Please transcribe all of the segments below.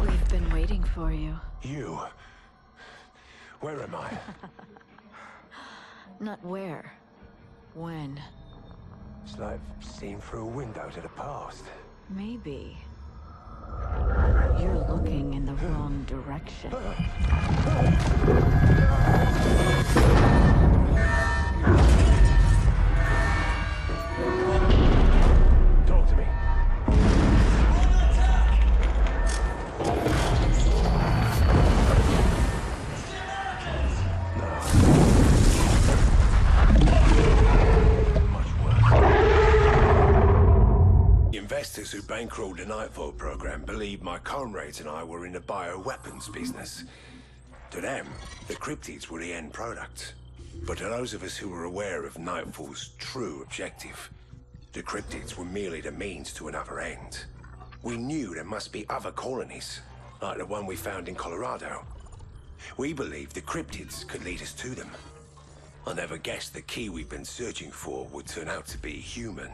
We've been waiting for you. You? Where am I? Not where. When. It's like seeing through a window to the past. Maybe. You're looking in the wrong direction. Talk to me. Much worse. The investors who bankrolled the Nightfall program believed my comrades and I were in the bioweapons business. To them, the cryptids were the end product. But to those of us who were aware of Nightfall's true objective, the cryptids were merely the means to another end. We knew there must be other colonies, like the one we found in Colorado. We believed the cryptids could lead us to them. I never guessed the key we've been searching for would turn out to be human.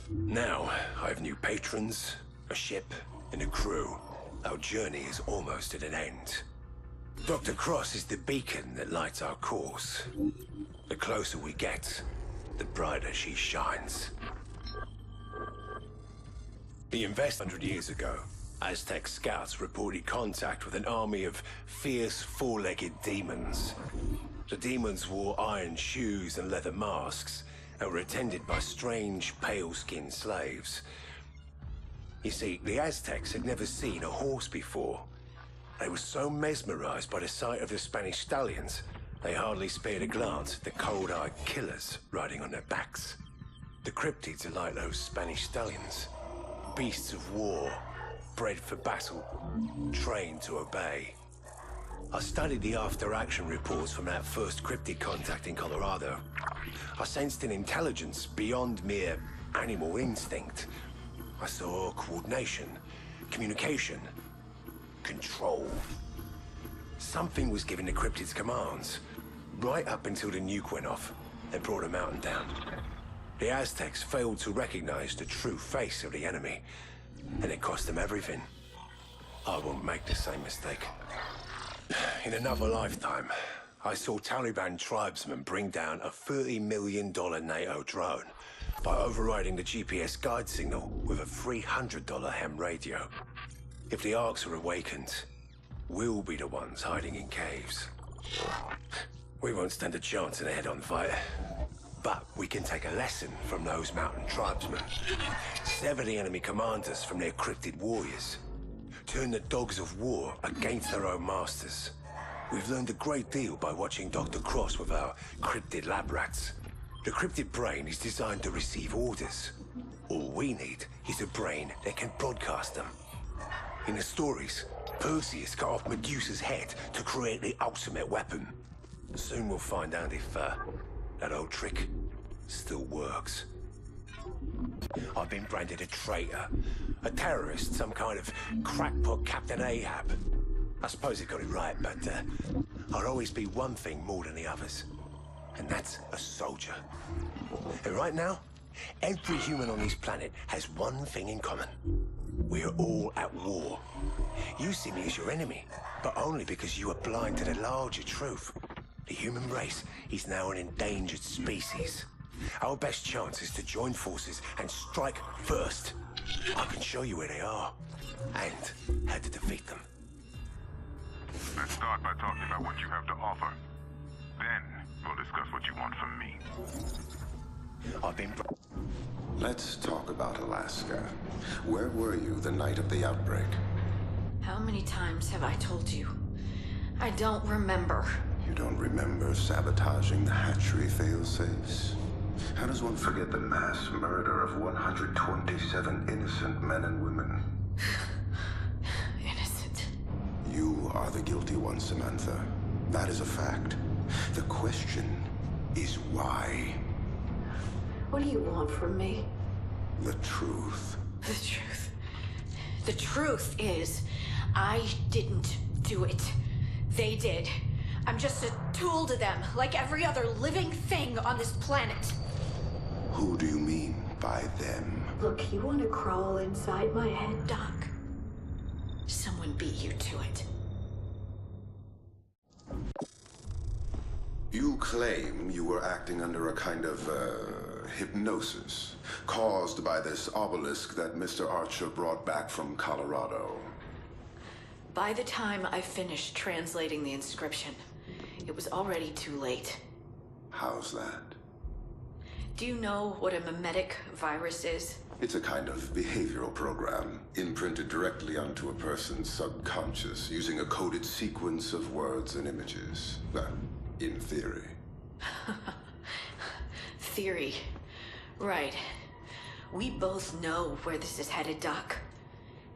Now, I have new patrons, a ship, and a crew. Our journey is almost at an end. Dr. Cross is the beacon that lights our course. The closer we get, the brighter she shines. The 100 years ago, Aztec scouts reported contact with an army of fierce, four-legged demons. The demons wore iron shoes and leather masks, and were attended by strange, pale-skinned slaves. You see, the Aztecs had never seen a horse before. They were so mesmerized by the sight of the Spanish stallions, they hardly spared a glance at the cold-eyed killers riding on their backs. The cryptids are like those Spanish stallions. Beasts of war, bred for battle, trained to obey. I studied the after-action reports from that first cryptid contact in Colorado. I sensed an intelligence beyond mere animal instinct. I saw coordination, communication, control. Something was giving the cryptids commands, right up until the nuke went off and brought a mountain down. The Aztecs failed to recognize the true face of the enemy, and it cost them everything. I won't make the same mistake. In another lifetime, I saw Taliban tribesmen bring down a $30 million NATO drone by overriding the GPS guide signal with a $300 ham radio. If the Arks are awakened, we'll be the ones hiding in caves. We won't stand a chance in a head-on fight. But we can take a lesson from those mountain tribesmen. Sever the enemy commanders from their cryptid warriors. Turn the dogs of war against their own masters. We've learned a great deal by watching Dr. Cross with our cryptid lab rats. The cryptid brain is designed to receive orders. All we need is a brain that can broadcast them. In the stories, Perseus cut off Medusa's head to create the ultimate weapon. Soon we'll find out if that old trick still works. I've been branded a traitor, a terrorist, some kind of crackpot Captain Ahab. I suppose it got it right, but I'll always be one thing more than the others, and that's a soldier. And right now, every human on this planet has one thing in common. We are all at war. You see me as your enemy, but only because you are blind to the larger truth. The human race is now an endangered species. Our best chance is to join forces and strike first. I can show you where they are, and how to defeat them. Let's start by talking about what you have to offer. Then, we'll discuss what you want from me. I've been... Let's talk about Alaska. Where were you the night of the outbreak? How many times have I told you? I don't remember. You don't remember sabotaging the hatchery failsafes? How does one forget the mass murder of 127 innocent men and women? Innocent. You are the guilty one, Samantha. That is a fact. The question is why? What do you want from me? The truth. The truth. The truth is, I didn't do it. They did. I'm just a tool to them, like every other living thing on this planet. Who do you mean? by them. Look, you want to crawl inside my head, Doc? Someone beat you to it. You claim you were acting under a kind of, hypnosis, caused by this obelisk that Mr. Archer brought back from Colorado. By the time I finished translating the inscription, it was already too late. How's that? Do you know what a mimetic virus is? It's a kind of behavioral program, imprinted directly onto a person's subconscious, using a coded sequence of words and images. Well, in theory. Theory. Right. We both know where this is headed, Doc.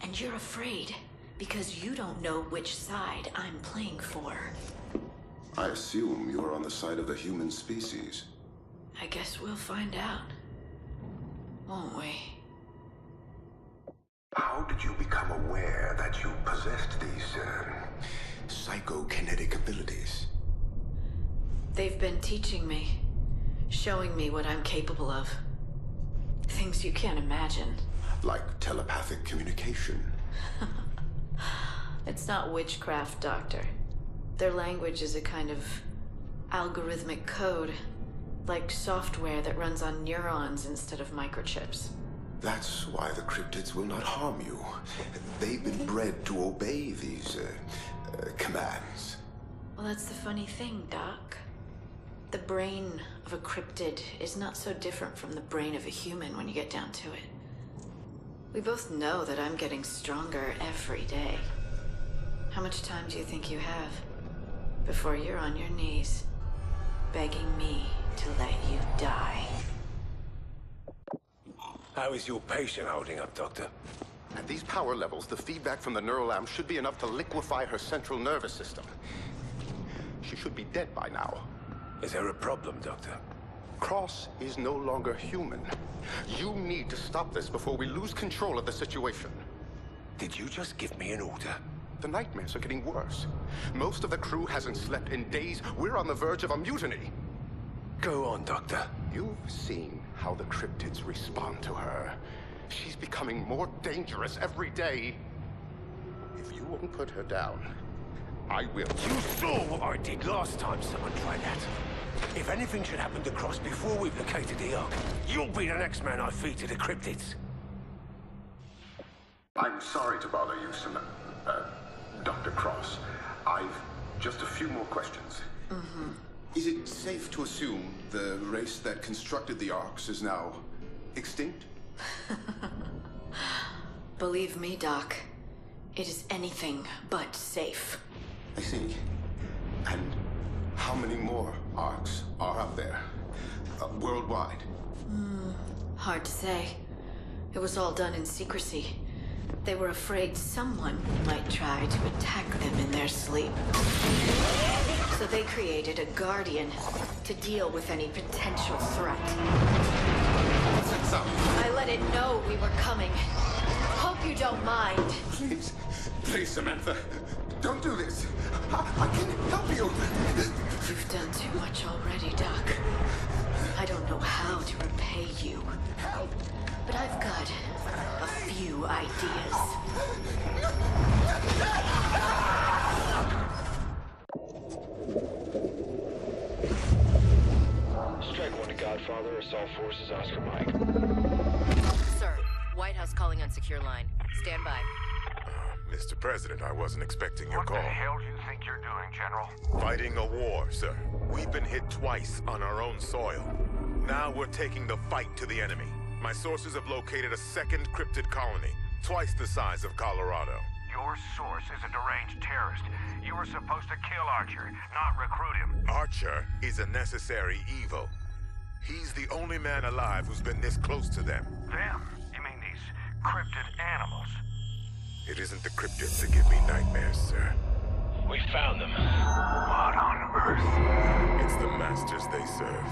And you're afraid because you don't know which side I'm playing for. I assume you are on the side of the human species. I guess we'll find out, won't we? How did you become aware that you possessed these, psychokinetic abilities? They've been teaching me, showing me what I'm capable of. Things you can't imagine. Like telepathic communication? It's not witchcraft, Doctor. Their language is a kind of algorithmic code, like software that runs on neurons instead of microchips. That's why the cryptids will not harm you. They've been bred to obey these, commands. Well, that's the funny thing, Doc. The brain of a cryptid is not so different from the brain of a human when you get down to it. We both know that I'm getting stronger every day. How much time do you think you have before you're on your knees, begging me to let you die? How is your patient holding up, Doctor? At these power levels, the feedback from the neural lamp should be enough to liquefy her central nervous system. She should be dead by now. Is there a problem, Doctor? Cross is no longer human. You need to stop this before we lose control of the situation. Did you just give me an order? The nightmares are getting worse. Most of the crew hasn't slept in days. We're on the verge of a mutiny. Go on, Doctor. You've seen how the cryptids respond to her. She's becoming more dangerous every day. If you won't put her down, I will. You saw what I did last time someone tried that. If anything should happen to Cross before we've located the Ark, you'll be the next man I feed to the cryptids. I'm sorry to bother you, Dr. Cross. I've just a few more questions. Is it safe to assume the race that constructed the Arks is now extinct? Believe me, Doc, it is anything but safe. I see. And how many more Arks are out there? Worldwide? Hard to say. It was all done in secrecy. They were afraid someone might try to attack them in their sleep. So they created a guardian to deal with any potential threat. I let it know we were coming. Hope you don't mind. Please, please, Samantha, don't do this. I can help you. You've done too much already, Doc. I don't know how to repay you. Help! But I've got a few ideas. Strike 1 to Godfather, Assault Forces, Oscar Mike. Sir, White House calling on secure line. Stand by. Mr. President, I wasn't expecting your call. What the hell do you think you're doing, General? Fighting a war, sir. We've been hit twice on our own soil. Now we're taking the fight to the enemy. My sources have located a second cryptid colony, twice the size of Colorado. Your source is a deranged terrorist. You were supposed to kill Archer, not recruit him. Archer is a necessary evil. He's the only man alive who's been this close to them. Them? You mean these cryptid animals? It isn't the cryptids that give me nightmares, sir. We found them. What on earth? It's the masters they serve.